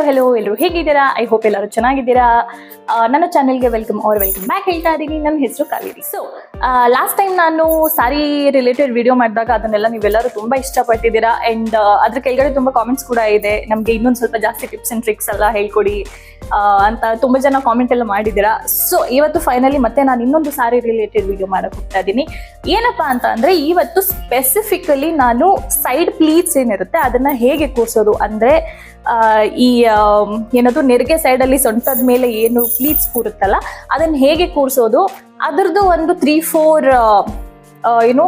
Hello ಎಲ್ಲರೂ ಹೇಗಿದ್ದೀರಾ? I hope ಎಲ್ಲರೂ ಚೆನ್ನಾಗಿದ್ದೀರಾ. ನನ್ನ ಚಾನೆಲ್ಗೆ ವೆಲ್ಕಮ್ ಬ್ಯಾಕ್ ಹೇಳ್ತಾ ಇದ್ದೀನಿ. ನನ್ನ ಹೆಸರು ಕಾವೇರಿ. ಸೊ ಲಾಸ್ಟ್ ಟೈಮ್ ನಾನು ಸಾರಿ ರಿಲೇಟೆಡ್ ವಿಡಿಯೋ ಮಾಡಿದಾಗ ಅದನ್ನೆಲ್ಲ ನೀವೆಲ್ಲರೂ ತುಂಬಾ ಇಷ್ಟಪಟ್ಟಿದ್ದೀರಾ. ಅಂಡ್ ಅದ್ರ ಕೆಳಗಡೆ ತುಂಬಾ ಕಾಮೆಂಟ್ಸ್ ಕೂಡ ಇದೆ, ನಮಗೆ ಇನ್ನೊಂದು ಸ್ವಲ್ಪ ಜಾಸ್ತಿ ಟಿಪ್ಸ್ ಅಂಡ್ ಟ್ರಿಕ್ಸ್ ಎಲ್ಲ ಹೇಳ್ಕೊಡಿ ಅಂತ ತುಂಬಾ ಜನ ಕಾಮೆಂಟ್ ಎಲ್ಲ ಮಾಡಿದ್ದೀರಾ. ಸೊ ಇವತ್ತು ಫೈನಲಿ ಮತ್ತೆ ನಾನು ಇನ್ನೊಂದು ಸಾರಿ ರಿಲೇಟೆಡ್ ವಿಡಿಯೋ ಮಾಡಕ್ ಹೋಗ್ತಾ ಇದ್ದೀನಿ. ಏನಪ್ಪಾ ಅಂತ ಅಂದ್ರೆ ಇವತ್ತು ಸ್ಪೆಸಿಫಿಕಲಿ ನಾನು ಸೈಡ್ ಪ್ಲೀಟ್ಸ್ ಏನಿರುತ್ತೆ ಅದನ್ನ ಹೇಗೆ ಕೂರ್ಸೋದು ಅಂದ್ರೆ ಈ ಏನದು ನೆರಿಗೆ ಸೈಡ್ ಅಲ್ಲಿ ಸೊಂಟದ ಮೇಲೆ ಏನು ಪ್ಲೀಟ್ಸ್ ಕೂರುತ್ತಲ್ಲ ಅದನ್ನ ಹೇಗೆ ಕೂರ್ಸೋದು, ಅದರದ್ದು ಒಂದು 3-4 ಏನು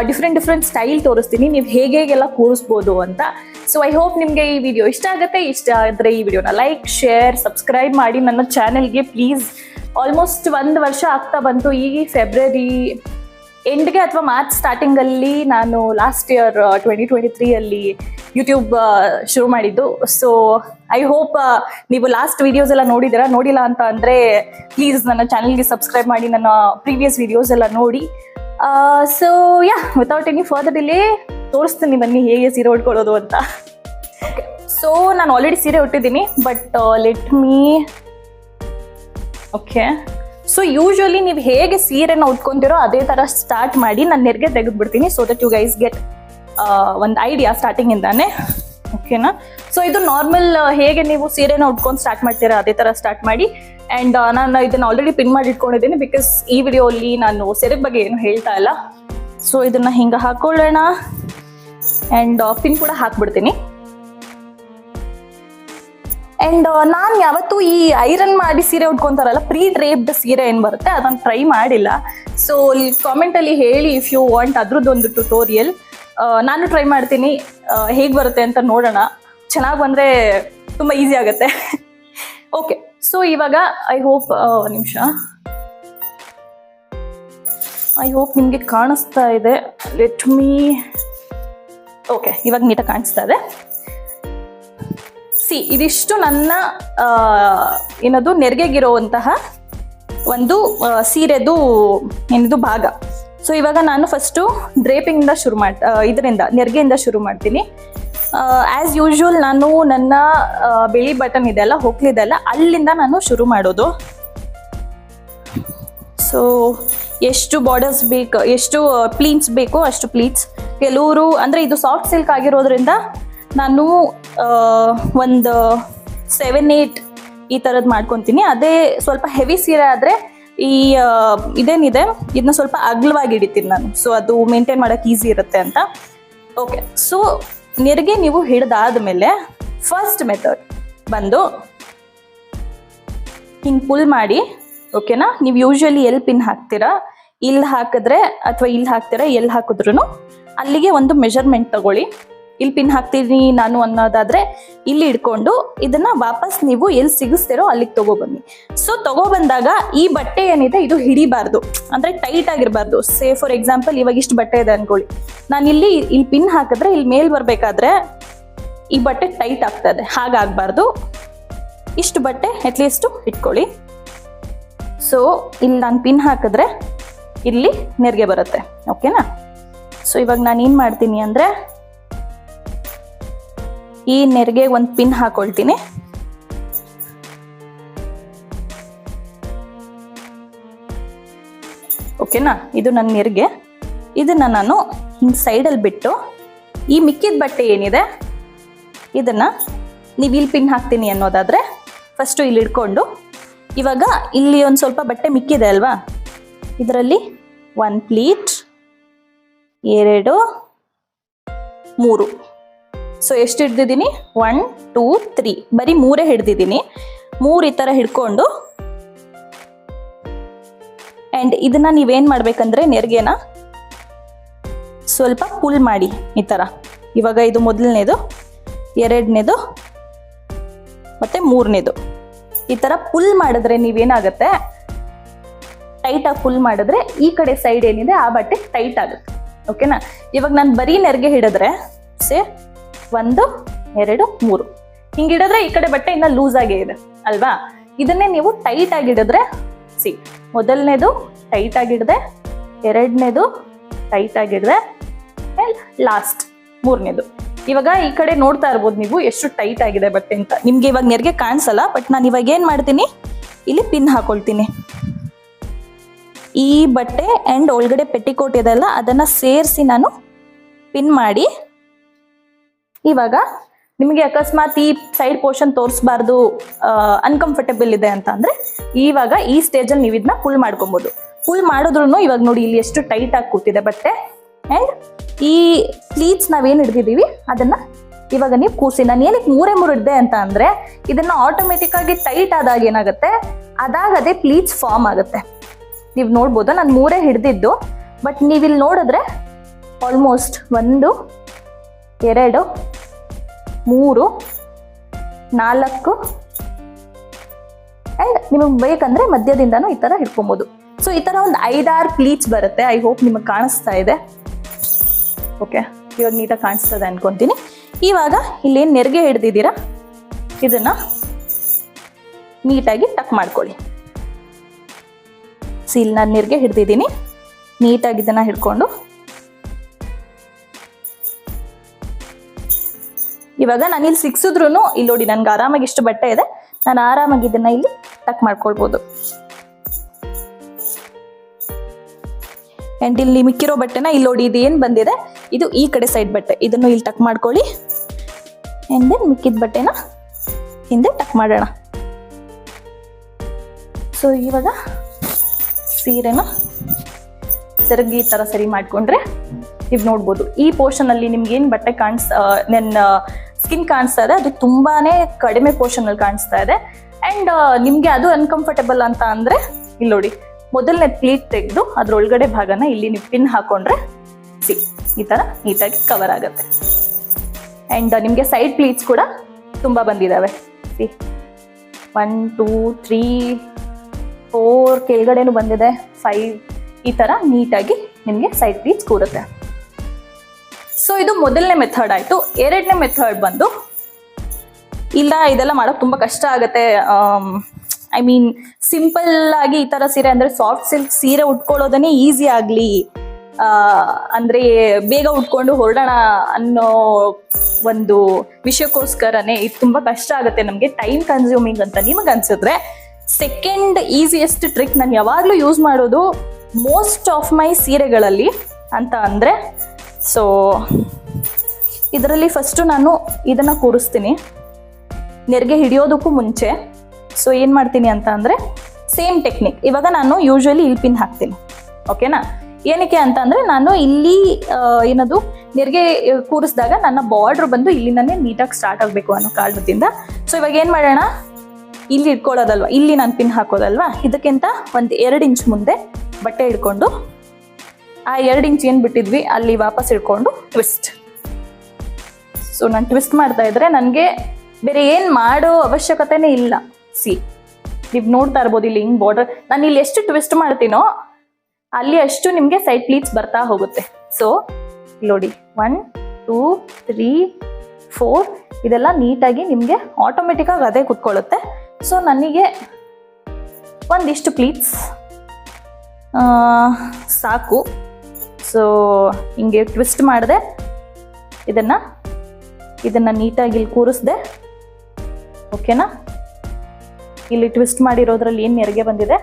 ಡಿಫ್ರೆಂಟ್ ಸ್ಟೈಲ್ ತೋರಿಸ್ತೀನಿ, ನೀವು ಹೇಗೆಲ್ಲ ಕೂರಿಸ್ಬೋದು ಅಂತ. ಸೊ ಐ ಹೋಪ್ ನಿಮ್ಗೆ ಈ ವಿಡಿಯೋ ಇಷ್ಟ ಆಗುತ್ತೆ. ಇಷ್ಟ ಆದ್ರೆ ಈ ವಿಡಿಯೋನ ಲೈಕ್, ಶೇರ್, ಸಬ್ಸ್ಕ್ರೈಬ್ ಮಾಡಿ ನನ್ನ ಚಾನೆಲ್ಗೆ ಪ್ಲೀಸ್. ಆಲ್ಮೋಸ್ಟ್ 1 ವರ್ಷ ಆಗ್ತಾ ಬಂತು. ಈ ಫೆಬ್ರವರಿ ಎಂಡ್ಗೆ ಅಥವಾ ಮಾರ್ಚ್ ಸ್ಟಾರ್ಟಿಂಗ್ ಅಲ್ಲಿ ನಾನು ಲಾಸ್ಟ್ ಇಯರ್ 2023 ಅಲ್ಲಿ ಯೂಟ್ಯೂಬ್ ಶುರು ಮಾಡಿದ್ದು. ಸೊ ಐ ಹೋಪ್ ನೀವು ಲಾಸ್ಟ್ ವಿಡಿಯೋಸ್ ಎಲ್ಲ ನೋಡಿದ್ದೀರಾ. ನೋಡಿಲ್ಲ ಅಂತ ಅಂದ್ರೆ ಪ್ಲೀಸ್ ನನ್ನ ಚಾನೆಲ್ಗೆ ಸಬ್ಸ್ಕ್ರೈಬ್ ಮಾಡಿ, ನನ್ನ ಪ್ರೀವಿಯಸ್ ವಿಡಿಯೋಸ್ ಎಲ್ಲ ನೋಡಿ. So without any further delay ತೋರಿಸ್ತೀನಿ ಬನ್ನಿ ಹೇಗೆ ಸೀರೆ ಉಟ್ಕೊಳ್ಳೋದು ಅಂತ. ಸೊ ನಾನು ಆಲ್ರೆಡಿ ಸೀರೆ ಉಟ್ಟಿದ್ದೀನಿ, but let me okay. So usually ನೀವು ಹೇಗೆ ಸೀರೆನ ಉಟ್ಕೊಂತೀರೋ ಅದೇ ತರ ಸ್ಟಾರ್ಟ್ ಮಾಡಿ ನಾನು ನೆರಿಗೆ ತೆಗೆದ್ಬಿಡ್ತೀನಿ, so that you guys get ಒಂದು ಐಡಿಯಾ ಸ್ಟಾರ್ಟಿಂಗ್ ಇಂದಾನೆ. ಓಕೆನಾ? ಸೊ ಇದು ನಾರ್ಮಲ್ ಹೇಗೆ ನೀವು ಸೀರೆನ ಉಟ್ಕೊಂಡು ಸ್ಟಾರ್ಟ್ ಮಾಡ್ತೀರಾ ಅದೇ ತರ ಸ್ಟಾರ್ಟ್ ಮಾಡಿ. ಅಂಡ್ ನಾನು ಇದನ್ನ ಆಲ್ರೆಡಿ ಪಿನ್ ಮಾಡಿ ಇಟ್ಕೊಂಡಿದ್ದೀನಿ, ಬಿಕಾಸ್ ಈ ವಿಡಿಯೋಲಿ ನಾನು ಸೆರೆಗ್ ಬಗ್ಗೆ ಏನು ಹೇಳ್ತಾ ಇಲ್ಲ. ಸೊ ಇದನ್ನ ಹಿಂಗ ಹಾಕೊಳ್ಳೋಣ ಅಂಡ್ ಪಿನ್ ಕೂಡ ಹಾಕ್ಬಿಡ್ತೀನಿ. ಅಂಡ್ ನಾನು ಯಾವತ್ತೂ ಈ ಐರನ್ ಮಾಡಿ ಸೀರೆ ಉಟ್ಕೊಂತಾರಲ್ಲ, ಪ್ರೀ ಡ್ರೇಪ್ಡ್ ಸೀರೆ ಏನ್ ಬರುತ್ತೆ ಅದನ್ನ ಟ್ರೈ ಮಾಡಿಲ್ಲ. ಸೊ ಕಾಮೆಂಟ್ ಅಲ್ಲಿ ಹೇಳಿ ಇಫ್ ಯು ವಾಂಟ್ ಅದ್ರದ್ದೊಂದು ಟ್ಯುಟೋರಿಯಲ್. ನಾನು ಟ್ರೈ ಮಾಡ್ತೀನಿ, ಹೇಗೆ ಬರುತ್ತೆ ಅಂತ ನೋಡೋಣ. ಚೆನ್ನಾಗಿ ಬಂದರೆ ತುಂಬ ಈಸಿ ಆಗುತ್ತೆ. ಓಕೆ, ಸೊ ಇವಾಗ ಐ ಹೋಪ್ ನಿಮಿಷ, ಐ ಹೋಪ್ ನಿಮಗೆ ಕಾಣಿಸ್ತಾ ಇದೆ. ಲೆಟ್ ಮೀ ಓಕೆ, ಇವಾಗ ನೀಟಾಗಿ ಕಾಣಿಸ್ತಾ ಇದೆ. ಇದಿಷ್ಟು ನನ್ನ ಏನದು ನೆರಿಗೆಗಿರುವಂತಹ ಒಂದು ಸೀರೆದು ಏನಿದು ಭಾಗ. ಸೊ ಇವಾಗ ನಾನು ಫಸ್ಟು ಡ್ರೇಪಿಂಗಿಂದ ಇದರಿಂದ ನೆರಿಗೆಯಿಂದ ಶುರು ಮಾಡ್ತೀನಿ. ಆ್ಯಸ್ ಯೂಶುವಲ್ ನಾನು ನನ್ನ ಬೆಳಿ ಬಟನ್ ಇದೆಲ್ಲ ಹೋಗ್ಲಿದೆಲ್ಲ ಅಲ್ಲಿಂದ ನಾನು ಶುರು ಮಾಡೋದು. ಸೊ ಎಷ್ಟು ಬಾರ್ಡರ್ಸ್ ಬೇಕು, ಎಷ್ಟು ಪ್ಲೀಟ್ಸ್ ಬೇಕೋ ಅಷ್ಟು ಪ್ಲೀಟ್ಸ್. ಕೆಲವರು ಅಂದರೆ ಇದು ಸಾಫ್ಟ್ ಸಿಲ್ಕ್ ಆಗಿರೋದ್ರಿಂದ ನಾನು ಒಂದು 7-8 ಈ ಥರದ್ದು ಮಾಡ್ಕೊತೀನಿ. ಅದೇ ಸ್ವಲ್ಪ ಹೆವಿ ಸೀರೆ ಆದರೆ ಈ ಇದೇನಿದೆ ಇದನ್ನ ಸ್ವಲ್ಪ ಅಗಲವಾಗಿ ಹಿಡಿತೀನಿ ನಾನು, ಸೊ ಅದು ಮೇಂಟೈನ್ ಮಾಡೋಕೆ ಈಸಿ ಇರುತ್ತೆ ಅಂತ. ಓಕೆ, ಸೊ ನೆರಿಗೆ ನೀವು ಹಿಡಿದಾದ್ಮೇಲೆ ಫಸ್ಟ್ ಮೆಥಡ್ ಬಂದು ಹಿಂಗೆ ಪುಲ್ ಮಾಡಿ. ಓಕೆನಾ? ನೀವು ಯೂಶುವಲಿ ಎಲ್ಲಿ ಪಿನ್ ಹಾಕ್ತೀರಾ, ಇಲ್ಲಿ ಹಾಕಿದ್ರೆ ಅಥವಾ ಇಲ್ಲಿ ಹಾಕ್ತೀರಾ, ಎಲ್ಲಿ ಹಾಕಿದ್ರು ಅಲ್ಲಿಗೆ ಒಂದು ಮೆಜರ್ಮೆಂಟ್ ತಗೊಳ್ಳಿ. ಇಲ್ಲಿ ಪಿನ್ ಹಾಕ್ತೀನಿ ನಾನು ಅನ್ನೋದಾದ್ರೆ ಇಲ್ಲಿ ಇಟ್ಕೊಂಡು ಇದನ್ನ ವಾಪಸ್ ನೀವು ಎಲ್ಲಿ ಸಿಗಿಸ್ತೀರೋ ಅಲ್ಲಿಗೆ ತಗೊಬನ್ನಿ. ಸೊ ತಗೊಬಂದಾಗ ಈ ಬಟ್ಟೆ ಏನಿದೆ ಇದು ಹಿಡಿಬಾರ್ದು, ಅಂದ್ರೆ ಟೈಟ್ ಆಗಿರ್ಬಾರ್ದು. ಸೇ ಫಾರ್ ಎಕ್ಸಾಂಪಲ್ ಇವಾಗ ಇಷ್ಟು ಬಟ್ಟೆ ಇದೆ ಅನ್ಕೊಳ್ಳಿ, ನಾನು ಇಲ್ಲಿ ಪಿನ್ ಹಾಕಿದ್ರೆ ಇಲ್ಲಿ ಮೇಲ್ ಬರ್ಬೇಕಾದ್ರೆ ಈ ಬಟ್ಟೆ ಟೈಟ್ ಆಗ್ತದೆ, ಹಾಗಾಗಬಾರ್ದು. ಇಷ್ಟು ಬಟ್ಟೆ ಅಟ್ಲೀಸ್ಟ್ ಇಟ್ಕೊಳ್ಳಿ. ಸೊ ಇಲ್ಲಿ ನಾನು ಪಿನ್ ಹಾಕಿದ್ರೆ ಇಲ್ಲಿ ನೆರಿಗೆ ಬರುತ್ತೆ. ಓಕೆನಾ? ಸೊ ಇವಾಗ ನಾನು ಏನು ಮಾಡ್ತೀನಿ ಅಂದರೆ ಈ ನೆರಿಗೆ ಒಂದು ಪಿನ್ ಹಾಕೊಳ್ತೀನಿ. ಓಕೆನಾ? ಇದು ನನ್ನ ನೆರಿಗೆ. ಇದನ್ನ ನಾನು ಹಿಂಗೆ ಸೈಡಲ್ಲಿ ಬಿಟ್ಟು ಈ ಮಿಕ್ಕಿದ ಬಟ್ಟೆ ಏನಿದೆ ಇದನ್ನ ನೀವು ಇಲ್ಲಿ ಪಿನ್ ಹಾಕ್ತೀನಿ ಅನ್ನೋದಾದ್ರೆ ಫಸ್ಟು ಇಲ್ಲಿ ಇಟ್ಕೊಂಡು, ಇವಾಗ ಇಲ್ಲಿ ಒಂದು ಸ್ವಲ್ಪ ಬಟ್ಟೆ ಮಿಕ್ಕಿದೆ ಅಲ್ವಾ, ಇದರಲ್ಲಿ 1 ಪ್ಲೀಟ್, 2, 3. ಸೊ ಎಷ್ಟು ಹಿಡ್ದಿದ್ದೀನಿ? 1, 2, 3, ಬರೀ 3 ಹಿಡ್ದಿದ್ದೀನಿ. 3 ಈ ಥರ ಹಿಡ್ಕೊಂಡು ಆ್ಯಂಡ್ ಇದನ್ನ ನೀವೇನು ಮಾಡ್ಬೇಕಂದ್ರೆ ನೆರಿಗೆನ ಸ್ವಲ್ಪ ಪುಲ್ ಮಾಡಿ ಈ ಥರ. ಇವಾಗ ಇದು ಮೊದಲನೇದು, 2ನೇದು ಮತ್ತು 3ನೇದು ಈ ಥರ ಪುಲ್ ಮಾಡಿದ್ರೆ ನೀವೇನಾಗುತ್ತೆ, ಟೈಟಾಗಿ ಪುಲ್ ಮಾಡಿದ್ರೆ ಈ ಕಡೆ ಸೈಡ್ ಏನಿದೆ ಆ ಬಟ್ಟೆ ಟೈಟ್ ಆಗುತ್ತೆ. ಓಕೆನಾ? ಇವಾಗ ನಾನು ಬರೀ ನೆರಿಗೆ ಹಿಡಿದ್ರೆ 1, 2, 3 ಹಿಂಗೆ ಹಿಡಿದ್ರೆ ಈ ಕಡೆ ಬಟ್ಟೆ ಇನ್ನ ಲೂಸ್ ಆಗೇ ಇದೆ ಅಲ್ವಾ. ಇದನ್ನೇ ನೀವು ಟೈಟ್ ಆಗಿ ಹಿಡಿದ್ರೆ ಮೊದಲನೇದು ಟೈಟ್ ಆಗಿಡಿದೆ, 2ನೇದು ಟೈಟ್ ಆಗಿಡಿದೆ, ಲಾಸ್ಟ್ 3ನೇದು ಇವಾಗ ಈ ಕಡೆ ನೋಡ್ತಾ ಇರ್ಬೋದು ನೀವು ಎಷ್ಟು ಟೈಟ್ ಆಗಿದೆ ಬಟ್ಟೆ ಅಂತ. ನಿಮ್ಗೆ ಇವಾಗ ನೆರಿಗೆ ಕಾಣಿಸಲ್ಲ, ಬಟ್ ನಾನು ಇವಾಗ ಏನ್ ಮಾಡ್ತೀನಿ, ಇಲ್ಲಿ ಪಿನ್ ಹಾಕೊಳ್ತೀನಿ. ಈ ಬಟ್ಟೆ ಅಂಡ್ ಒಳಗಡೆ ಪೆಟಿಕೋಟ್ ಇದೆಲ್ಲ ಅದನ್ನ ಸೇರಿಸಿ ನಾನು ಪಿನ್ ಮಾಡಿ, ಇವಾಗ ನಿಮಗೆ ಅಕಸ್ಮಾತ್ ಈ ಸೈಡ್ ಪೋರ್ಷನ್ ತೋರಿಸಬಾರ್ದು, ಅನ್ಕಂಫರ್ಟೇಬಲ್ ಇದೆ ಅಂತ ಅಂದ್ರೆ ಇವಾಗ ಈ ಸ್ಟೇಜಲ್ಲಿ ನೀವು ಇದನ್ನ ಫುಲ್ ಮಾಡ್ಕೊಬಹುದು. ಫುಲ್ ಮಾಡಿದ್ರು ಇವಾಗ ನೋಡಿ ಇಲ್ಲಿ ಎಷ್ಟು ಟೈಟ್ ಆಗಿ ಕೂತಿದೆ ಬಟ್ಟೆ. ಅಂಡ್ ಈ ಪ್ಲೀಟ್ಸ್ ನಾವೇನು ಹಿಡ್ದಿದೀವಿ ಅದನ್ನ ಇವಾಗ ನೀವು ಕೂರಿಸಿ. ನಾನು ಏನಕ್ಕೆ 3 ಹಿಡ್ದೆ ಅಂತ ಅಂದ್ರೆ ಇದನ್ನ ಆಟೋಮೆಟಿಕ್ ಆಗಿ ಟೈಟ್ ಆದಾಗ ಏನಾಗುತ್ತೆ, ಅದಾಗದೇ ಪ್ಲೀಟ್ಸ್ ಫಾರ್ಮ್ ಆಗುತ್ತೆ. ನೀವು ನೋಡ್ಬೋದು ನಾನು 3 ಹಿಡ್ದಿದ್ದು, ಬಟ್ ನೀವಿಲ್ಲಿ ನೋಡಿದ್ರೆ ಆಲ್ಮೋಸ್ಟ್ 1 2 3 4 ಅಂಡ್ ನಿಮಗೆ ಬೇಕಂದ್ರೆ ಮಧ್ಯದಿಂದನೂ ಈ ತರ ಹಿಡ್ಕೊಬಹುದು. ಸೊ ಈ ತರ ಒಂದು 5-6 ಪ್ಲೀಟ್ಸ್ ಬರುತ್ತೆ. ಐ ಹೋಪ್ ನಿಮಗೆ ಕಾಣಿಸ್ತಾ ಇದೆ. ಓಕೆ, ಇವಾಗ ನೀಟಾಗಿ ಕಾಣಿಸ್ತದೆ ಅನ್ಕೊಂತೀನಿ. ಇವಾಗ ಇಲ್ಲೇನು ನೆರಿಗೆ ಹಿಡ್ದಿದ್ದೀರಾ ಇದನ್ನ ನೀಟಾಗಿ ಟಕ್ ಮಾಡ್ಕೊಳ್ಳಿ. ಇಲ್ಲಿ ನಾನು ನೆರಿಗೆ ಹಿಡ್ದಿದ್ದೀನಿ, ನೀಟಾಗಿ ಇದನ್ನ ಹಿಡ್ಕೊಂಡು ಇವಾಗ ನಾನು ಇಲ್ಲಿ ಸಿಕ್ಸಿದ್ರು ಇಲ್ಲಿ ನೋಡಿ ನನ್ಗೆ ಆರಾಮಾಗಿ ಇಷ್ಟು ಬಟ್ಟೆ ಇದೆ, ನಾನು ಆರಾಮಾಗಿ ಇದನ್ನ ಇಲ್ಲಿ ಟಕ್ ಮಾಡ್ಕೊಳ್ಬೋದು. ಅಂಡ್ ಇಲ್ಲಿ ಮಿಕ್ಕಿರೋ ಬಟ್ಟೆನ ಇಲ್ಲಿ ನೋಡಿ ಇದು ಏನು ಬಂದಿದೆ ಇದು ಈ ಕಡೆ ಸೈಡ್ ಬಟ್ಟೆ, ಇದನ್ನು ಇಲ್ಲಿ ಟಕ್ ಮಾಡ್ಕೊಳ್ಳಿ. ಅಂಡ್ ದೆನ್ ಮಿಕ್ಕಿದ ಬಟ್ಟೆನ ಹಿಂದೆ ಟಕ್ ಮಾಡೋಣ. ಸೊ ಇವಾಗ ಸೀರೆನ ಸೆರಗಿ ತರ ಸರಿ ಮಾಡ್ಕೊಂಡ್ರೆ ನೀವು ನೋಡ್ಬೋದು ಈ ಪೋರ್ಷನ್ ಅಲ್ಲಿ ನಿಮ್ಗೆ ಏನ್ ಬಟ್ಟೆ ನನ್ನ ಸ್ಕಿನ್ ಕಾಣಿಸ್ತಾ ಇದೆ ಅದು ತುಂಬಾನೇ ಕಡಿಮೆ ಪೋರ್ಷನ್ ಅಲ್ಲಿ ಕಾಣಿಸ್ತಾ ಇದೆ. ಅಂಡ್ ನಿಮ್ಗೆ ಅದು ಅನ್ಕಂಫರ್ಟೇಬಲ್ ಅಂತ ಅಂದ್ರೆ ಇಲ್ಲಿ ನೋಡಿ ಮೊದಲನೇ ಪ್ಲೀಟ್ ತೆಗೆದು ಅದ್ರೊಳಗಡೆ ಭಾಗನ ಇಲ್ಲಿ ನೀವು ಪಿನ್ ಹಾಕೊಂಡ್ರೆ ಈ ತರ ನೀಟಾಗಿ ಕವರ್ ಆಗುತ್ತೆ. ಅಂಡ್ ನಿಮ್ಗೆ ಸೈಡ್ ಪ್ಲೀಟ್ಸ್ ಕೂಡ ತುಂಬಾ ಬಂದಿದಾವೆ. 1 2 3 4 ಕೆಳಗಡೆನೂ ಬಂದಿದೆ, 5 ಈ ತರ ನೀಟಾಗಿ ನಿಮ್ಗೆ ಸೈಡ್ ಪ್ಲೀಟ್ಸ್ ಕೂರುತ್ತೆ. ಸೊ ಇದು ಮೊದಲನೇ ಮೆಥಡ್ ಆಯ್ತು. ಎರಡನೇ ಮೆಥಡ್ ಬಂದು ಇಲ್ಲ ಇದೆಲ್ಲ ಮಾಡೋಕೆ ತುಂಬಾ ಕಷ್ಟ ಆಗುತ್ತೆ, ಐ ಮೀನ್ ಸಿಂಪಲ್ ಆಗಿ ಈ ತರ ಸೀರೆ ಅಂದ್ರೆ ಸಾಫ್ಟ್ ಸಿಲ್ಕ್ ಸೀರೆ ಉಟ್ಕೊಳ್ಳೋದನ್ನೇ ಈಸಿ ಆಗ್ಲಿ, ಅಂದ್ರೆ ಬೇಗ ಉಟ್ಕೊಂಡು ಹೊರಡೋಣ ಅನ್ನೋ ಒಂದು ವಿಷಯಕ್ಕೋಸ್ಕರನೇ ಇದು ತುಂಬಾ ಕಷ್ಟ ಆಗುತ್ತೆ ನಮ್ಗೆ, ಟೈಮ್ ಕನ್ಸ್ಯೂಮಿಂಗ್ ಅಂತ ನಿಮಗೆ ಅನ್ಸಿದ್ರೆ ಸೆಕೆಂಡ್ ಈಸಿಯೆಸ್ಟ್ ಟ್ರಿಕ್ ನಾನು ಯಾವಾಗ್ಲೂ ಯೂಸ್ ಮಾಡೋದು ಮೋಸ್ಟ್ ಆಫ್ ಮೈ ಸೀರೆಗಳಲ್ಲಿ ಅಂತ ಅಂದ್ರೆ, ಸೊ ಇದರಲ್ಲಿ ಫಸ್ಟ್ ನಾನು ಇದನ್ನ ಕೂರಿಸ್ತೀನಿ ನೆರಿಗೆ ಹಿಡಿಯೋದಕ್ಕೂ ಮುಂಚೆ. ಸೊ ಏನ್ ಮಾಡ್ತೀನಿ ಅಂತ ಅಂದ್ರೆ ಸೇಮ್ ಟೆಕ್ನಿಕ್, ಇವಾಗ ನಾನು ಯೂಶುವಲಿ ಇಲ್ಲಿ ಪಿನ್ ಹಾಕ್ತೀನಿ. ಓಕೆನಾ, ಏನಕ್ಕೆ ಅಂತ ಅಂದ್ರೆ ನಾನು ಇಲ್ಲಿ ಏನದು ನೆರಿಗೆ ಕೂರಿಸಿದಾಗ ನನ್ನ ಬಾರ್ಡರ್ ಬಂದು ಇಲ್ಲಿಂದಾನೇ ನೀಟಾಗಿ ಸ್ಟಾರ್ಟ್ ಆಗಬೇಕು ಅನ್ನೋ ಕಾರಣದಿಂದ. ಸೊ ಇವಾಗ ಏನ್ ಮಾಡೋಣ, ಇಲ್ಲಿ ಇಟ್ಕೊಳ್ಳೋದಲ್ವಾ, ಇಲ್ಲಿ ನಾನು ಪಿನ್ ಹಾಕೋದಲ್ವಾ, ಇದಕ್ಕಿಂತ ಒಂದು 2 ಇಂಚ್ ಮುಂದೆ ಬಟ್ಟೆ ಹಿಡ್ಕೊಂಡು ಆ 2 ಇಂಚ್ ಏನ್ ಬಿಟ್ಟಿದ್ವಿ ಅಲ್ಲಿ ವಾಪಸ್ ಇಟ್ಕೊಂಡು ಟ್ವಿಸ್ಟ್. ಸೊ ನಾನು ಟ್ವಿಸ್ಟ್ ಮಾಡ್ತಾ ಇದ್ರೆ ನನಗೆ ಬೇರೆ ಏನ್ ಮಾಡೋ ಅವಶ್ಯಕತೆನೇ ಇಲ್ಲ. ನೀವು ನೋಡ್ತಾ ಇರ್ಬೋದು ಇಲ್ಲಿ ಹಿಂಗ್ ಬಾರ್ಡರ್, ನಾನು ಇಲ್ಲಿ ಎಷ್ಟು ಟ್ವಿಸ್ಟ್ ಮಾಡ್ತೀನೋ ಅಲ್ಲಿ ಅಷ್ಟು ನಿಮ್ಗೆ ಸೈಡ್ ಪ್ಲೀಟ್ಸ್ ಬರ್ತಾ ಹೋಗುತ್ತೆ. ಸೊ ನೋಡಿ 1 2 3 4 ಇದೆಲ್ಲ ನೀಟಾಗಿ ನಿಮ್ಗೆ ಆಟೋಮೆಟಿಕ್ ಆಗಿ ಅದೇ ಕುತ್ಕೊಳ್ಳುತ್ತೆ. ಸೊ ನನಗೆ ಒಂದಿಷ್ಟು ಪ್ಲೀಟ್ಸ್ ಸಾಕು. ಸೊ ಹಿಂಗೆ ಟ್ವಿಸ್ಟ್ ಮಾಡಿದೆ, ಇದನ್ನ ನೀಟಾಗಿ ಇಲ್ಲಿ ಕೂರಿಸ್ದೆ. ಓಕೆನಾ, ಇಲ್ಲಿ ಟ್ವಿಸ್ಟ್ ಮಾಡಿರೋದ್ರಲ್ಲಿ ಏನು ನೆರಿಗೆ ಬಂದಿದೆ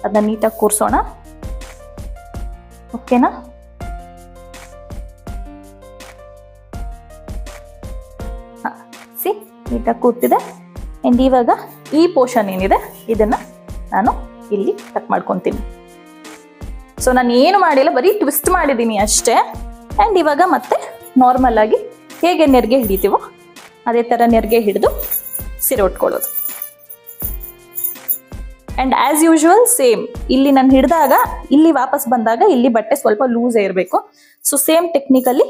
ಅದನ್ನ ನೀಟಾಗಿ ಕೂರಿಸೋಣ. ಓಕೆನಾ, ನೀಟಾಗಿ ಕೂತಿದೆ. ಅಂಡ್ ಇವಾಗ ಈ ಪೋರ್ಷನ್ ಏನಿದೆ ಇದನ್ನ ನಾನು ಇಲ್ಲಿ ಕಟ್ ಮಾಡ್ಕೊತೀನಿ. ಸೊ ನಾನು ಏನು ಮಾಡಿಲ್ಲ, ಬರೀ ಟ್ವಿಸ್ಟ್ ಮಾಡಿದ್ದೀನಿ ಅಷ್ಟೇ. ಅಂಡ್ ಇವಾಗ ಮತ್ತೆ ನಾರ್ಮಲ್ ಆಗಿ ಹೇಗೆ ನೆರಿಗೆ ಹಿಡಿತೀವೋ ಅದೇ ತರ ನೆರಿಗೆ ಹಿಡಿದು ಸೀರೆ ಉಟ್ಕೊಳ್ಳೋದು. ಅಂಡ್ ಆಸ್ ಯೂಶುವಲ್ ಸೇಮ್ ಇಲ್ಲಿ ನಾನು ಹಿಡಿದಾಗ ಇಲ್ಲಿ ವಾಪಸ್ ಬಂದಾಗ ಇಲ್ಲಿ ಬಟ್ಟೆ ಸ್ವಲ್ಪ ಲೂಸ್ ಇರಬೇಕು. ಸೊ ಸೇಮ್ ಟೆಕ್ನಿಕಲ್ಲಿ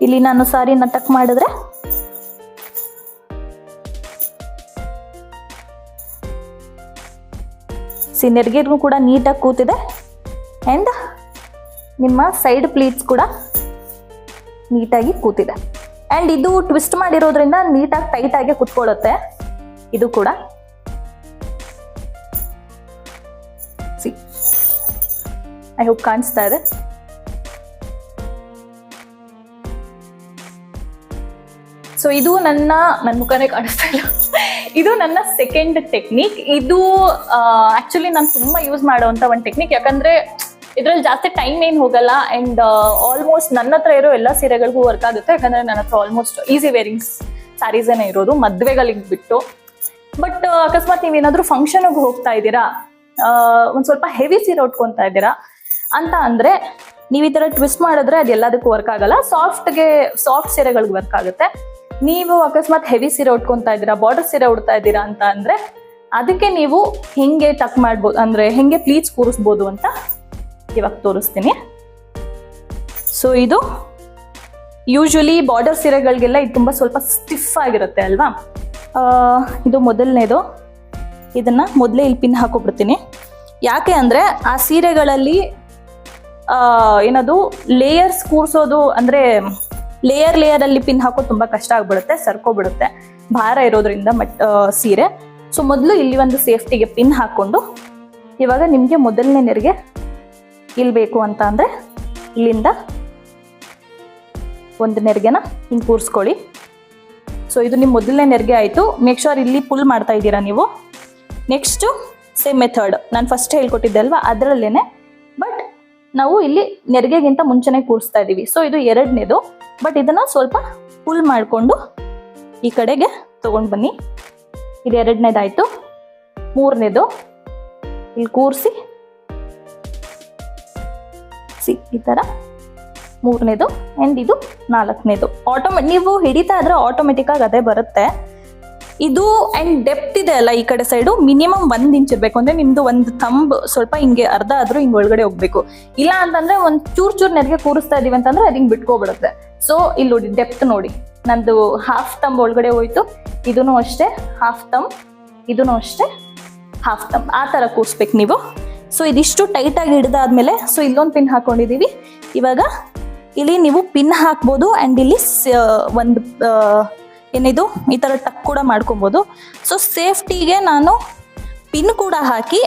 ಇಲ್ಲಿ ನಾನು ಸಾರಿನ ಟಕ್ ಮಾಡಿದ್ರೆ ನೆರಿಗೆಗೂ ಕೂಡ ನೀಟಾಗಿ ಕೂತಿದೆ. ಅಂಡ್ ನಿಮ್ಮ ಸೈಡ್ ಪ್ಲೀಟ್ಸ್ ಕೂಡ ನೀಟಾಗಿ ಕೂತಿದೆ. ಅಂಡ್ ಇದು ಟ್ವಿಸ್ಟ್ ಮಾಡಿರೋದ್ರಿಂದ ನೀಟಾಗಿ ಟೈಟ್ ಆಗಿ ಕುತ್ಕೊಳ್ಳುತ್ತೆ. ಇದು ಕೂಡ ಐ ಹೋಪ್ ಕಾಣಿಸ್ತಾ ಇದೆ. ಸೊ ಇದು ನನ್ನ ಮುಖನೇ ಕಾಣಿಸ್ತಾ ಇಲ್ಲ. ಇದು ನನ್ನ ಸೆಕೆಂಡ್ ಟೆಕ್ನಿಕ್. ಇದು ಆಕ್ಚುಲಿ ನಾನು ತುಂಬಾ ಯೂಸ್ ಮಾಡುವಂತ ಒಂದು ಟೆಕ್ನಿಕ್, ಯಾಕಂದ್ರೆ ಇದ್ರಲ್ಲಿ ಜಾಸ್ತಿ ಟೈಮ್ ಏನು ಹೋಗಲ್ಲ ಅಂಡ್ ಆಲ್ಮೋಸ್ಟ್ ನನ್ನ ಹತ್ರ ಇರೋ ಎಲ್ಲ ಸೀರೆಗಳಿಗೂ ವರ್ಕ್ ಆಗುತ್ತೆ. ಯಾಕಂದ್ರೆ ನನ್ನ ಹತ್ರ ಆಲ್ಮೋಸ್ಟ್ ಈಸಿ ವೇರಿಂಗ್ ಸ್ಯಾರೀಸೇನೆ ಇರೋದು, ಮದ್ವೆಗಳಿಗೆ ಬಿಟ್ಟು. ಬಟ್ ಅಕಸ್ಮಾತ್ ನೀವೇನಾದ್ರೂ ಫಂಕ್ಷನ್ಗೆ ಹೋಗ್ತಾ ಇದ್ದೀರಾ, ಒಂದ್ ಸ್ವಲ್ಪ ಹೆವಿ ಸೀರೆ ಉಟ್ಕೊಂತಾ ಇದ್ದೀರಾ ಅಂತ ಅಂದ್ರೆ ನೀವು ಈ ತರ ಟ್ವಿಸ್ಟ್ ಮಾಡಿದ್ರೆ ಅದು ಎಲ್ಲದಕ್ಕೂ ವರ್ಕ್ ಆಗಲ್ಲ. ಸಾಫ್ಟ್ ಸೀರೆಗಳಿಗೆ ವರ್ಕ್ ಆಗುತ್ತೆ. ನೀವು ಅಕಸ್ಮಾತ್ ಹೆವಿ ಸೀರೆ ಉಟ್ಕೊಂತಾ ಇದ್ದೀರಾ, ಬಾರ್ಡರ್ ಸೀರೆ ಉಡ್ತಾ ಇದ್ದೀರಾ ಅಂತ ಅಂದ್ರೆ ಅದಕ್ಕೆ ನೀವು ಹೆಂಗೆ ಟಕ್ ಮಾಡ್ಬೋದು, ಅಂದ್ರೆ ಹೆಂಗೆ ಪ್ಲೀಟ್ಸ್ ಕೂರಿಸ್ಬೋದು ಅಂತ ಇವಾಗ ತೋರಿಸ್ತೀನಿ. ಸೊ ಇದು ಯೂಶಲಿ ಬಾರ್ಡರ್ ಸೀರೆಗಳಿಗೆಲ್ಲ ಇದು ತುಂಬಾ ಸ್ವಲ್ಪ ಸ್ಟಿಫ್ ಆಗಿರುತ್ತೆ ಅಲ್ವಾ. ಇದು ಮೊದಲನೇದು. ಇದನ್ನ ಮೊದಲೇ ಇಲ್ಲಿ ಪಿನ್ ಹಾಕೊಬಿಡ್ತೀನಿ. ಯಾಕೆ ಅಂದ್ರೆ ಆ ಸೀರೆಗಳಲ್ಲಿ ಏನದು ಲೇಯರ್ಸ್ ಕೂರ್ಸೋದು, ಅಂದ್ರೆ ಲೇಯರ್ ಅಲ್ಲಿ ಪಿನ್ ಹಾಕೋದು ತುಂಬಾ ಕಷ್ಟ ಆಗ್ಬಿಡುತ್ತೆ, ಸರ್ಕೋಬಿಡುತ್ತೆ ಭಾರ ಇರೋದ್ರಿಂದ ಸೀರೆ. ಸೊ ಮೊದಲು ಇಲ್ಲಿ ಒಂದು ಸೇಫ್ಟಿಗೆ ಪಿನ್ ಹಾಕೊಂಡು ಇವಾಗ ನಿಮ್ಗೆ ಮೊದಲನೇ ನೆರಿಗೆ ಇಲ್ಲಿ ಬೇಕು ಅಂತ ಅಂದ್ರೆ ಇಲ್ಲಿಂದ ಒಂದು ನೆರಿಗೆನ ಹಿಂಗೆ ಕೂರಿಸ್ಕೊಳ್ಳಿ. ಸೊ ಇದು ನಿಮ್ಮ ಮೊದಲನೇ ನೆರಿಗೆ ಆಯಿತು. ಮೇಕ್ ಶೋರ್ ಇಲ್ಲಿ ಪುಲ್ ಮಾಡ್ತಾ ಇದ್ದೀರಾ ನೀವು. ನೆಕ್ಸ್ಟು ಸೇಮ್ ಮೆಥಡ್ ನಾನು ಫಸ್ಟ್ ಹೇಳ್ಕೊಟ್ಟಿದ್ದೆ ಅಲ್ವಾ, ಅದರಲ್ಲೇನೆ, ಬಟ್ ನಾವು ಇಲ್ಲಿ ನೆರಿಗೆಗಿಂತ ಮುಂಚೆನೆ ಕೂರಿಸ್ತಾ ಇದ್ದೀವಿ. ಸೊ ಇದು ಎರಡನೇದು. ಬಟ್ ಇದನ್ನ ಸ್ವಲ್ಪ ಪುಲ್ ಮಾಡಿಕೊಂಡು ಈ ಕಡೆಗೆ ತಗೊಂಡು ಬನ್ನಿ. ಇದು ಎರಡನೇದಾಯ್ತು. ಮೂರನೇದು ಇಲ್ಲಿ ಕೂರಿಸಿ ಈ ತರ ಮೂರನೇದು ಅಂಡ್ ಇದು ನಾಲ್ಕನೇದು. ನೀವು ಹಿಡಿತಾ ಇದ್ರೆ ಆಟೋಮೆಟಿಕ್ ಆಗಿ ಅದೇ ಬರುತ್ತೆ. ಇದು ಅಂಡ್ ಡೆಪ್ತ್ ಇದೆ ಅಲ್ಲ ಈ ಕಡೆ ಸೈಡು, ಮಿನಿಮಮ್ 1 ಇಂಚ್ ಇರ್ಬೇಕು. ಅಂದ್ರೆ ನಿಮ್ದು ಒಂದು ಥಂಬ್ ಸ್ವಲ್ಪ ಹಿಂಗೆ ಅರ್ಧ ಆದ್ರೂ ಹಿಂಗೆ ಒಳಗಡೆ ಹೋಗ್ಬೇಕು. ಇಲ್ಲ ಅಂತಂದ್ರೆ ಒಂದ್ ಚೂರ್ ನೆರಿಗೆ ಕೂರಿಸ್ತಾ ಇದೀವಿ ಅಂತಂದ್ರೆ ಅದು ಹಿಂಗೆ ಬಿಟ್ಕೋಬಿಡುತ್ತೆ. ಸೊ ಇಲ್ಲಿ ನೋಡಿ ಡೆಪ್ತ್ ನೋಡಿ, ನಂದು ಹಾಫ್ ಥಂಬ್ ಒಳಗಡೆ ಹೋಯ್ತು. ಇದೂ ಅಷ್ಟೇ ಹಾಫ್ ಥಂಬ್, ಇದೂ ಅಷ್ಟೇ ಹಾಫ್ ಥಂಬ್, ಆ ತರ ಕೂರಿಸ್ಬೇಕು ನೀವು. ಸೊ ಇದಿಷ್ಟು ಟೈಟ್ ಆಗಿ ಹಿಡಿದಾದ್ಮೇಲೆ ಸೊ ಇಲ್ಲೊಂದು ಪಿನ್ ಹಾಕೊಂಡಿದೀವಿ. ಇವಾಗ ಇಲ್ಲಿ ನೀವು ಪಿನ್ ಹಾಕ್ಬೋದು ಅಂಡ್ ಇಲ್ಲಿ ಒಂದು ಏನಿದು ಈ ತರ ಟಕ್ ಕೂಡ ಮಾಡ್ಕೊಬೋದು. ಸೊ ಸೇಫ್ಟಿಗೆ ನಾನು ಪಿನ್ ಕೂಡ ಹಾಕಿ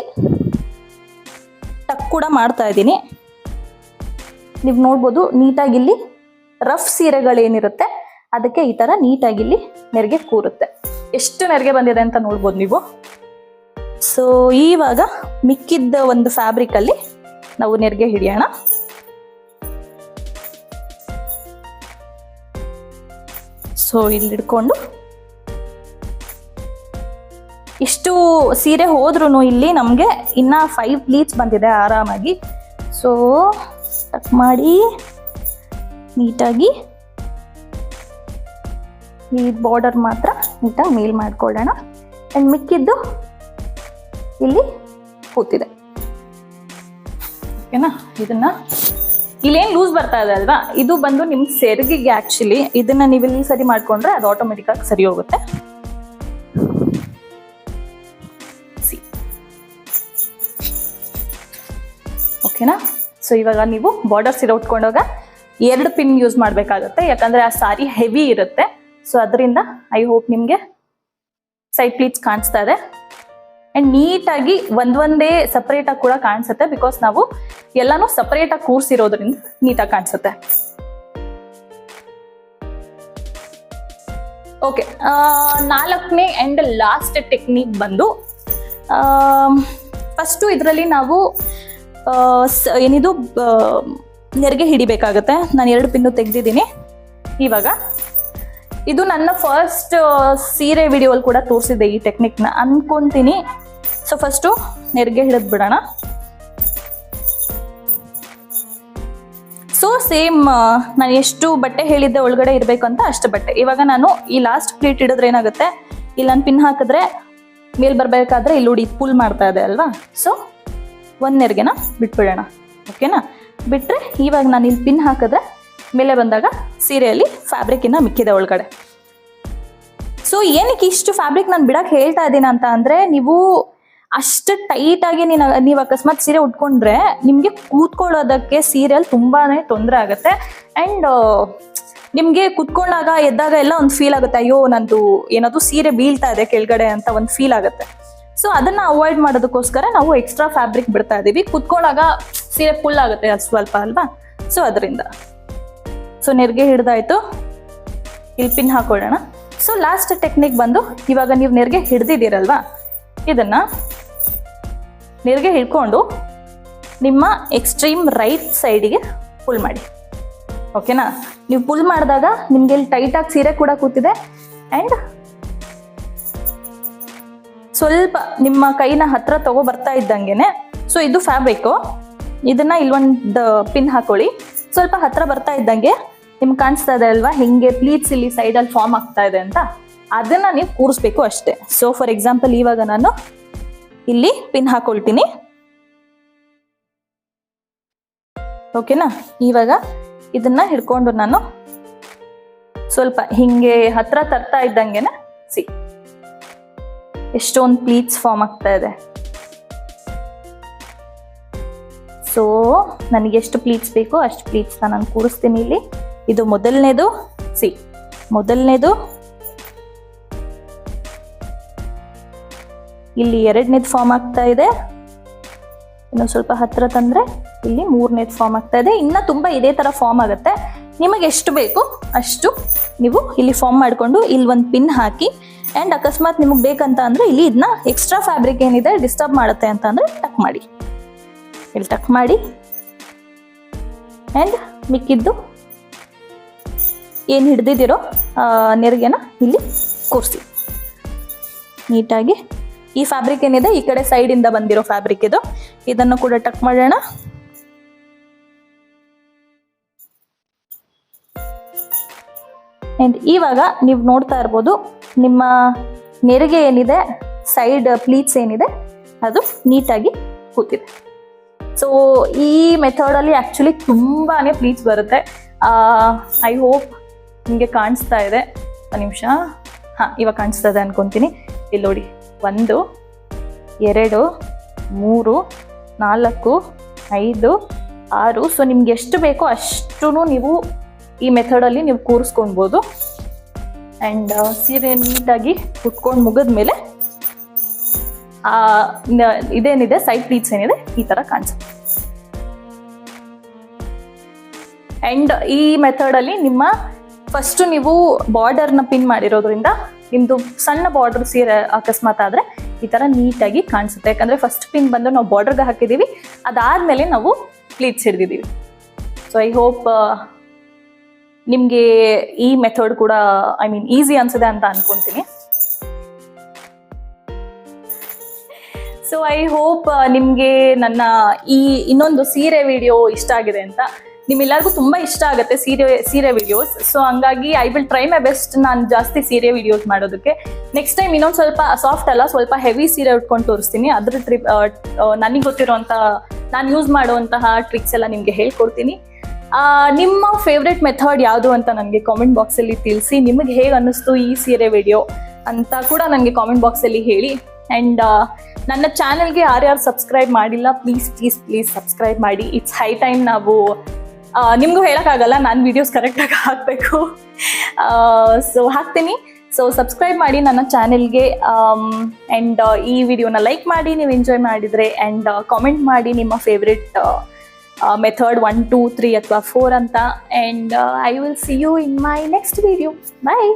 ಟಕ್ ಕೂಡ ಮಾಡ್ತಾ ಇದ್ದೀನಿ. ನೀವು ನೋಡ್ಬೋದು ನೀಟಾಗಿ ಇಲ್ಲಿ ರಫ್ ಸೀರೆಗಳೇನಿರುತ್ತೆ ಅದಕ್ಕೆ ಈ ತರ ನೀಟಾಗಿ ಇಲ್ಲಿ ನೆರಿಗೆ ಕೂರುತ್ತೆ. ಎಷ್ಟು ನೆರಿಗೆ ಬಂದಿದೆ ಅಂತ ನೋಡ್ಬೋದು ನೀವು. ಸೊ ಇವಾಗ ಮಿಕ್ಕಿದ್ದ ಒಂದು ಫ್ಯಾಬ್ರಿಕ್ ಅಲ್ಲಿ ನಾವು ನೆರಿಗೆ ಹಿಡಿಯೋಣ. ಸೊ ಇಲ್ಲಿ ಹಿಡ್ಕೊಂಡು ಇಷ್ಟು ಸೀರೆ ಹೋದ್ರೂ ಇಲ್ಲಿ ನಮಗೆ ಇನ್ನ 5 ಪ್ಲೀಟ್ಸ್ ಬಂದಿದೆ ಆರಾಮಾಗಿ. ಸೊ ಟಕ್ ಮಾಡಿ ನೀಟಾಗಿ ಈ ಬಾರ್ಡರ್ ಮಾತ್ರ ನೀಟಾಗಿ ಮೇಲ್ ಮಾಡ್ಕೊಳ್ಳೋಣ. ಅಂಡ್ ಮಿಕ್ಕಿದ್ದು ಇಲ್ಲಿ ಕೂತಿದೆ. ಓಕೆನಾ. ಇದನ್ನ ಇಲ್ಲೇನು ಲೂಸ್ ಬರ್ತಾ ಇದೆ ಅಲ್ವಾ, ಇದು ಬಂದು ನಿಮ್ ಸೆರಗಿಗೆ. ಆಕ್ಚುಲಿ ಇದನ್ನ ನೀವು ಇಲ್ಲಿ ಸರಿ ಮಾಡ್ಕೊಂಡ್ರೆ ಅದು ಆಟೋಮೆಟಿಕ್ ಆಗಿ ಸರಿ ಹೋಗುತ್ತೆ. ಓಕೆನಾ. ಸೊ ಇವಾಗ ನೀವು ಬಾರ್ಡರ್ ಸೀರೆ ಉಟ್ಕೊಂಡಾಗ 2 ಪಿನ್ ಯೂಸ್ ಮಾಡ್ಬೇಕಾಗತ್ತೆ, ಯಾಕಂದ್ರೆ ಆ ಸಾರಿ ಹೆವಿ ಇರುತ್ತೆ. ಸೊ ಅದರಿಂದ ಐ ಹೋಪ್ ನಿಮ್ಗೆ ಸೈಡ್ ಪ್ಲೀಟ್ಸ್ ಕಾಣಿಸ್ತಾ ಇದೆ ಅಂಡ್ ನೀಟಾಗಿ ಒಂದೇ ಸಪರೇಟ್ ಆಗಿ ಕೂಡ ಕಾಣಿಸುತ್ತೆ. ಬಿಕಾಸ್ ನಾವು ಎಲ್ಲಾನು ಸಪರೇಟ್ ಆಗಿ ಕೂರ್ಸಿರೋದ್ರಿಂದ ನೀಟಾಗಿ ಕಾಣಿಸುತ್ತೆ. ಓಕೆ, 4ನೇ ಅಂಡ್ ಲಾಸ್ಟ್ ಟೆಕ್ನಿಕ್ ಬಂದು ಫಸ್ಟು ಇದರಲ್ಲಿ ನಾವು ಏನಿದು ನೆರಿಗೆ ಹಿಡಿಬೇಕಾಗತ್ತೆ. ನಾನು 2 ಪಿನ್ನು ತೆಗೆದಿದ್ದೀನಿ. ಇವಾಗ ಇದು ನನ್ನ ಫಸ್ಟ್ ಸೀರೆ ವಿಡಿಯೋಲ್ಲಿ ಕೂಡ ತೋರಿಸಿದೆ ಈ ಟೆಕ್ನಿಕ್ನ ಅನ್ಕೊಂತೀನಿ. ಸೊ ಫಸ್ಟು ನೆರಿಗೆ ಹಿಡಿದು ಬಿಡೋಣ. ಸೊ ಸೇಮ್ ನಾನು ಎಷ್ಟು ಬಟ್ಟೆ ಹೇಳಿದ್ದೆ ಒಳಗಡೆ ಇರಬೇಕು ಅಂತ ಅಷ್ಟು ಬಟ್ಟೆ. ಇವಾಗ ನಾನು ಈ ಲಾಸ್ಟ್ ಪ್ಲೀಟ್ ಹಿಡಿದ್ರೆ ಏನಾಗುತ್ತೆ, ಇಲ್ಲಿ ನಾನು ಪಿನ್ ಹಾಕಿದ್ರೆ ಮೇಲ್ ಬರಬೇಕಾದ್ರೆ ಇಲ್ಲಿ ನೋಡಿ ಪುಲ್ ಮಾಡ್ತಾ ಇದೆ ಅಲ್ವಾ. ಸೊ ಒಂದು ನೆರಿಗೆನ ಬಿಟ್ಬಿಡೋಣ. ಓಕೆನಾ. ಬಿಟ್ಟರೆ ಇವಾಗ ನಾನು ಇಲ್ಲಿ ಪಿನ್ ಹಾಕಿದ್ರೆ ಮೇಲೆ ಬಂದಾಗ ಸೀರೆಯಲ್ಲಿ ಫ್ಯಾಬ್ರಿಕ್ ಇನ್ನ ಮಿಕ್ಕಿದೆ ಒಳಗಡೆ. ಸೊ ಏನಕ್ಕೆ ಇಷ್ಟು ಫ್ಯಾಬ್ರಿಕ್ ನಾನು ಬಿಡಕ್ಕೆ ಹೇಳ್ತಾ ಇದ್ದೀನಿ ಅಂತ ಅಂದರೆ, ನೀವು ಅಷ್ಟು ಟೈಟಾಗಿ ನೀವು ಅಕಸ್ಮಾತ್ ಸೀರೆ ಉಟ್ಕೊಂಡ್ರೆ ನಿಮಗೆ ಕೂತ್ಕೊಳ್ಳೋದಕ್ಕೆ ಸೀರೆಯಲ್ಲಿ ತುಂಬಾ ತೊಂದರೆ ಆಗುತ್ತೆ. ಆ್ಯಂಡ್ ನಿಮಗೆ ಕುತ್ಕೊಂಡಾಗ ಎದ್ದಾಗ ಎಲ್ಲ ಒಂದು ಫೀಲ್ ಆಗುತ್ತೆ, ಅಯ್ಯೋ ನಂದು ಏನಾದ್ರು ಸೀರೆ ಬೀಳ್ತಾ ಇದೆ ಕೆಳಗಡೆ ಅಂತ ಒಂದು ಫೀಲ್ ಆಗುತ್ತೆ. ಸೊ ಅದನ್ನ ಅವಾಯ್ಡ್ ಮಾಡೋದಕ್ಕೋಸ್ಕರ ನಾವು ಎಕ್ಸ್ಟ್ರಾ ಫ್ಯಾಬ್ರಿಕ್ ಬಿಡ್ತಾ ಇದೀವಿ. ಕುತ್ಕೊಂಡಾಗ ಸೀರೆ ಫುಲ್ ಆಗುತ್ತೆ ಅದು ಸ್ವಲ್ಪ ಅಲ್ವಾ, ಸೊ ಅದರಿಂದ. ಸೊ ನೆರಿಗೆ ಹಿಡ್ದಾಯ್ತು, ಇಲ್ಲಿ ಪಿನ್ ಹಾಕೊಳ್ಳೋಣ. ಸೊ ಲಾಸ್ಟ್ ಟೆಕ್ನಿಕ್ ಬಂದು, ಇವಾಗ ನೀವು ನೆರಿಗೆ ಹಿಡ್ದಿದ್ದೀರಲ್ವಾ, ಇದನ್ನ ನೆರಿಗೆ ಹಿಡ್ಕೊಂಡು ನಿಮ್ಮ ಎಕ್ಸ್ಟ್ರೀಮ್ ರೈಟ್ ಸೈಡಿಗೆ ಪುಲ್ ಮಾಡಿ. ಓಕೆನಾ? ನೀವು ಪುಲ್ ಮಾಡಿದಾಗ ನಿಮ್ಗೆ ಇಲ್ಲಿ ಟೈಟಾಗಿ ಸೀರೆ ಕೂಡ ಕೂತಿದೆ ಆ್ಯಂಡ್ ಸ್ವಲ್ಪ ನಿಮ್ಮ ಕೈನ ಹತ್ರ ತಗೋ ಬರ್ತಾ ಇದ್ದಂಗೆನೆ. ಸೊ ಇದು ಫ್ಯಾಬ್ರಿಕ್ಕು, ಇದನ್ನ ಇಲ್ಲೊಂದು ಪಿನ್ ಹಾಕೊಳ್ಳಿ. ಸ್ವಲ್ಪ ಹತ್ರ ಬರ್ತಾ ಇದ್ದಂಗೆ ನಿಮ್ಗೆ ಕಾಣಿಸ್ತಾ ಇದೆ ಅಲ್ವಾ ಹಿಂಗೆ ಪ್ಲೀಟ್ಸ್ ಇಲ್ಲಿ ಸೈಡಲ್ಲಿ ಫಾರ್ಮ್ ಆಗ್ತಾ ಇದೆ ಅಂತ, ಅದನ್ನ ನೀವು ಕೂರಿಸ್ಬೇಕು ಅಷ್ಟೇ. ಸೊ ಫಾರ್ ಎಕ್ಸಾಂಪಲ್ ಇವಾಗ ನಾನು ಇಲ್ಲಿ ಪಿನ್ ಹಾಕೊಳ್ತೀನಿ. ಓಕೆನಾ? ಇವಾಗ ಇದನ್ನ ಹಿಡ್ಕೊಂಡು ನಾನು ಸ್ವಲ್ಪ ಹಿಂಗೆ ಹತ್ರ ತರ್ತಾ ಇದ್ದಂಗೆನೆ ಎಷ್ಟೊಂದು ಪ್ಲೀಟ್ಸ್ ಫಾರ್ಮ್ ಆಗ್ತಾ ಇದೆ. ಸೊ ನನಗೆ ಎಷ್ಟು ಪ್ಲೀಟ್ಸ್ ಬೇಕೋ ಅಷ್ಟು ಪ್ಲೀಟ್ಸ್ನ ನಾನು ಕೂರಿಸ್ತೀನಿ ಇಲ್ಲಿ. ಇದು ಮೊದಲನೇದು, ಮೊದಲನೇದು, ಇಲ್ಲಿ ಎರಡನೇದು ಫಾರ್ಮ್ ಆಗ್ತಾ ಇದೆ. ಇನ್ನೊಂದು ಸ್ವಲ್ಪ ಹತ್ರ ತಂದ್ರೆ ಇಲ್ಲಿ ಮೂರನೇದು ಫಾರ್ಮ್ ಆಗ್ತಾ ಇದೆ. ಇನ್ನ ತುಂಬಾ ಇದೇ ತರ ಫಾರ್ಮ್ ಆಗುತ್ತೆ. ನಿಮಗೆ ಎಷ್ಟು ಬೇಕು ಅಷ್ಟು ನೀವು ಇಲ್ಲಿ ಫಾರ್ಮ್ ಮಾಡಿಕೊಂಡು ಇಲ್ಲಿ ಒಂದು ಪಿನ್ ಹಾಕಿ, ಆ್ಯಂಡ್ ಅಕಸ್ಮಾತ್ ನಿಮಗೆ ಬೇಕಂತ ಅಂದ್ರೆ ಇಲ್ಲಿ ಇದನ್ನ ಎಕ್ಸ್ಟ್ರಾ ಫ್ಯಾಬ್ರಿಕ್ ಏನಿದೆ ಡಿಸ್ಟರ್ಬ್ ಮಾಡುತ್ತೆ ಅಂತ ಅಂದ್ರೆ ಟಕ್ ಮಾಡಿ, ಇಲ್ಲಿ ಟಕ್ ಮಾಡಿ ಆ್ಯಂಡ್ ಮಿಕ್ಕಿದ್ದು ಏನು ಹಿಡ್ದಿದ್ದೀರೋ ನೆರಿಗೆನ ಇಲ್ಲಿ ಕೂರಿಸಿ ನೀಟಾಗಿ. ಈ ಫ್ಯಾಬ್ರಿಕ್ ಏನಿದೆ ಈ ಕಡೆ ಸೈಡಿಂದ ಬಂದಿರೋ ಫ್ಯಾಬ್ರಿಕ್ ಇದು, ಇದನ್ನು ಕೂಡ ಟಕ್ ಮಾಡೋಣ. ಆ್ಯಂಡ್ ಇವಾಗ ನೀವು ನೋಡ್ತಾ ಇರ್ಬೋದು ನಿಮ್ಮ ನೆರಿಗೆ ಏನಿದೆ, ಸೈಡ್ ಪ್ಲೀಟ್ಸ್ ಏನಿದೆ ಅದು ನೀಟಾಗಿ ಕೂತಿದೆ. ಸೊ ಈ ಮೆಥಡಲ್ಲಿ ಆ್ಯಕ್ಚುಲಿ ತುಂಬಾ ಪ್ಲೀಟ್ಸ್ ಬರುತ್ತೆ. ಐ ಹೋಪ್ ನಿಮಗೆ ಕಾಣಿಸ್ತಾ ಇದೆ. ಒಂದು ನಿಮಿಷ, ಹಾಂ ಇವಾಗ ಕಾಣಿಸ್ತಾ ಇದೆ ಅನ್ಕೊತೀನಿ. ಇಲ್ಲಿ ನೋಡಿ, 1 2 3 4 5 6. ಸೊ ನಿಮ್ಗೆ ಎಷ್ಟು ಬೇಕೋ ಅಷ್ಟು ನೀವು ಈ ಮೆಥಡಲ್ಲಿ ನೀವು ಕೂರಿಸ್ಕೊಳ್ಬೋದು. ಆ್ಯಂಡ್ ಸೀರೆ ನೀಟಾಗಿ ಉಟ್ಕೊಂಡು ಮುಗಿದ್ಮೇಲೆ ಇದೇನಿದೆ ಸೈಡ್ ಪ್ಲೀಟ್ಸ್ ಏನಿದೆ ಈ ಥರ ಕಾಣಿಸುತ್ತೆ. ಆ್ಯಂಡ್ ಈ ಮೆಥಡಲ್ಲಿ ನಿಮ್ಮ ಫಸ್ಟು ನೀವು ಬಾರ್ಡರ್ನ ಪಿನ್ ಮಾಡಿರೋದ್ರಿಂದ ನಿಮ್ಮದು ಸಣ್ಣ ಬಾರ್ಡರ್ ಸೀರೆ ಅಕಸ್ಮಾತ್ ಆದರೆ ಈ ಥರ ನೀಟಾಗಿ ಕಾಣಿಸುತ್ತೆ. ಯಾಕಂದರೆ ಫಸ್ಟ್ ಪಿನ್ ಬಂದು ನಾವು ಬಾರ್ಡರ್ಗೆ ಹಾಕಿದ್ದೀವಿ, ಅದಾದಮೇಲೆ ನಾವು ಪ್ಲೀಟ್ಸ್ ಹಿಡಿದಿದ್ದೀವಿ. ಸೊ ಐ ಹೋಪ್ ನಿಮಗೆ ಈ ಮೆಥಡ್ ಕೂಡ ಈಸಿ ಅನ್ಸಿದೆ ಅಂತ ಅನ್ಕೊಂತೀನಿ. ಸೊ ಐ ಹೋಪ್ ನಿಮಗೆ ನನ್ನ ಈ ಇನ್ನೊಂದು ಸೀರೆ ವಿಡಿಯೋ ಇಷ್ಟ ಆಗಿದೆ ಅಂತ. ನಿಮ್ಮೆಲ್ಲರಿಗೂ ತುಂಬ ಇಷ್ಟ ಆಗುತ್ತೆ ಸೀರೆ ವಿಡಿಯೋಸ್. ಸೊ ಹಂಗಾಗಿ I will try my best ನಾನು ಜಾಸ್ತಿ ಸೀರೆ ವಿಡಿಯೋಸ್ ಮಾಡೋದಕ್ಕೆ. ನೆಕ್ಸ್ಟ್ ಟೈಮ್ ಇನ್ನೊಂದು ಸ್ವಲ್ಪ ಸಾಫ್ಟ್ ಅಲ್ಲ, ಸ್ವಲ್ಪ ಹೆವಿ ಸೀರೆ ಉಟ್ಕೊಂಡು ತೋರಿಸ್ತೀನಿ. ಅದ್ರ ನನಗೆ ಗೊತ್ತಿರೋಂಥ ನಾನು ಯೂಸ್ ಮಾಡುವಂತಹ ಟ್ರಿಕ್ಸ್ ಎಲ್ಲ ನಿಮಗೆ ಹೇಳ್ಕೊಡ್ತೀನಿ. ನಿಮ್ಮ ಫೇವ್ರೆಟ್ ಮೆಥಡ್ ಯಾವುದು ಅಂತ ನನಗೆ ಕಾಮೆಂಟ್ ಬಾಕ್ಸಲ್ಲಿ ತಿಳಿಸಿ. ನಿಮಗೆ ಹೇಗೆ ಅನ್ನಿಸ್ತು ಈ ಸೀರೆ ವಿಡಿಯೋ ಅಂತ ಕೂಡ ನನಗೆ ಕಾಮೆಂಟ್ ಬಾಕ್ಸಲ್ಲಿ ಹೇಳಿ. ಆ್ಯಂಡ್ ನನ್ನ ಚಾನೆಲ್ಗೆ ಯಾರ್ಯಾರು ಸಬ್ಸ್ಕ್ರೈಬ್ ಮಾಡಿಲ್ಲ ಪ್ಲೀಸ್ ಪ್ಲೀಸ್ ಪ್ಲೀಸ್ ಸಬ್ಸ್ಕ್ರೈಬ್ ಮಾಡಿ. It's high time. ನಾವು ನಿಮಗೂ ಹೇಳೋಕ್ಕಾಗಲ್ಲ, ನಾನು ವೀಡಿಯೋಸ್ ಕರೆಕ್ಟಾಗಿ ಹಾಕಬೇಕು. ಸೊ ಹಾಕ್ತೀನಿ. ಸೊ ಸಬ್ಸ್ಕ್ರೈಬ್ ಮಾಡಿ ನನ್ನ ಚಾನೆಲ್ಗೆ. ಆ್ಯಂಡ್ ಈ ವಿಡಿಯೋನ ಲೈಕ್ ಮಾಡಿ ನೀವು ಎಂಜಾಯ್ ಮಾಡಿದರೆ. ಆ್ಯಂಡ್ ಕಾಮೆಂಟ್ ಮಾಡಿ ನಿಮ್ಮ ಫೇವ್ರೆಟ್ ಮೆಥಡ್ 1 2 3 ಅಥವಾ 4 ಅಂತ. And I will see you in my next video. Bye.